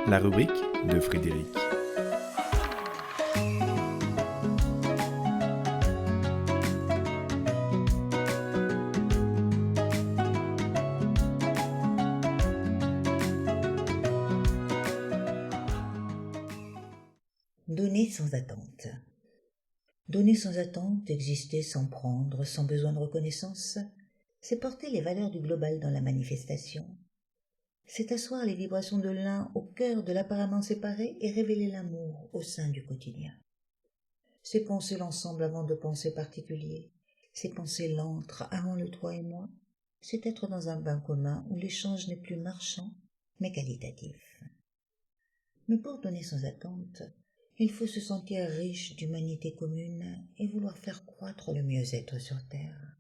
La rubrique de Frédéric. Donner sans attente. Donner sans attente, exister sans prendre, sans besoin de reconnaissance, c'est porter les valeurs du global dans la manifestation. C'est asseoir les vibrations de l'un au cœur de l'apparemment séparé et révéler l'amour au sein du quotidien. C'est penser l'ensemble avant de penser particulier. C'est penser l'antre avant le toi et moi. C'est être dans un bain commun où l'échange n'est plus marchand, mais qualitatif. Mais pour donner sans attente, il faut se sentir riche d'humanité commune et vouloir faire croître le mieux-être sur Terre.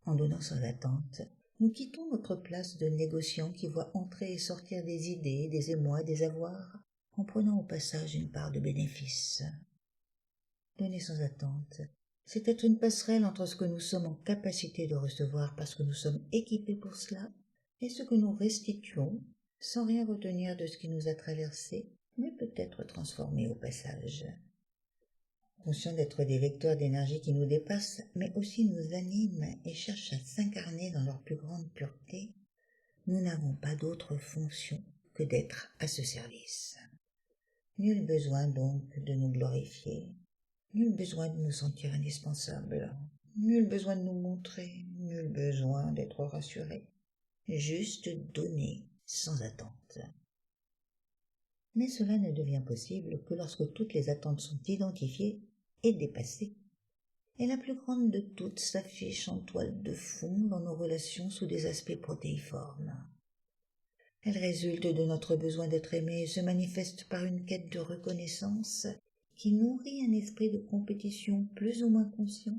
En donnant sans attente, nous quittons notre place de négociant qui voit entrer et sortir des idées, des émois, des avoirs, en prenant au passage une part de bénéfice. Donner sans attente, c'est être une passerelle entre ce que nous sommes en capacité de recevoir parce que nous sommes équipés pour cela et ce que nous restituons sans rien retenir de ce qui nous a traversés, mais peut-être transformé au passage. Conscients d'être des vecteurs d'énergie qui nous dépassent, mais aussi nous animent et cherchent à s'incarner dans leur plus grande pureté, nous n'avons pas d'autre fonction que d'être à ce service. Nul besoin donc de nous glorifier, nul besoin de nous sentir indispensables, nul besoin de nous montrer, nul besoin d'être rassurés, juste donner sans attente. Mais cela ne devient possible que lorsque toutes les attentes sont identifiées et dépassées. Et la plus grande de toutes s'affiche en toile de fond dans nos relations sous des aspects protéiformes. Elle résulte de notre besoin d'être aimé et se manifeste par une quête de reconnaissance qui nourrit un esprit de compétition plus ou moins conscient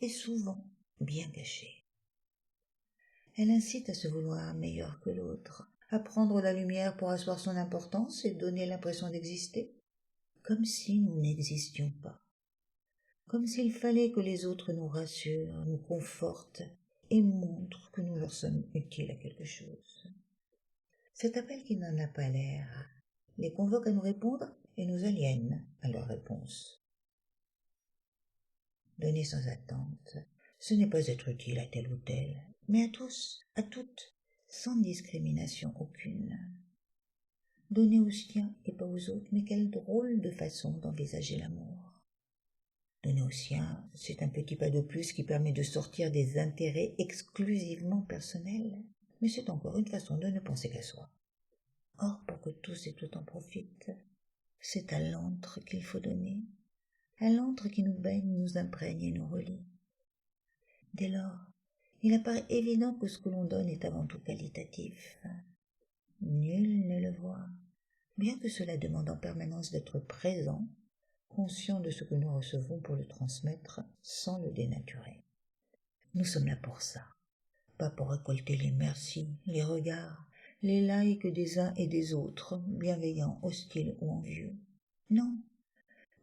et souvent bien caché. Elle incite à se vouloir meilleur que l'autre, à prendre la lumière pour asseoir son importance et donner l'impression d'exister, comme si nous n'existions pas, comme s'il fallait que les autres nous rassurent, nous confortent et montrent que nous leur sommes utiles à quelque chose. Cet appel qui n'en a pas l'air les convoque à nous répondre et nous aliène à leur réponse. Donner sans attente, ce n'est pas être utile à tel ou tel, mais à tous, à toutes, sans discrimination aucune. Donner aux siens et pas aux autres, mais quelle drôle de façon d'envisager l'amour. Donner aux siens, c'est un petit pas de plus qui permet de sortir des intérêts exclusivement personnels, mais c'est encore une façon de ne penser qu'à soi. Or, pour que tous et toutes en profitent, c'est à l'antre qu'il faut donner, à l'antre qui nous baigne, nous imprègne et nous relie. Dès lors, il apparaît évident que ce que l'on donne est avant tout qualitatif. Nul ne le voit, bien que cela demande en permanence d'être présent, conscient de ce que nous recevons pour le transmettre sans le dénaturer. Nous sommes là pour ça, pas pour récolter les merci, les regards, les likes des uns et des autres, bienveillants, hostiles ou envieux. Non,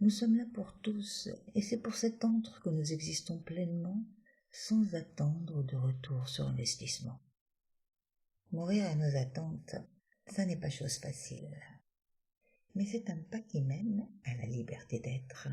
nous sommes là pour tous, et c'est pour cet antre que nous existons pleinement, sans attendre de retour sur investissement. Mourir à nos attentes, ça n'est pas chose facile. Mais c'est un pas qui mène à la liberté d'être.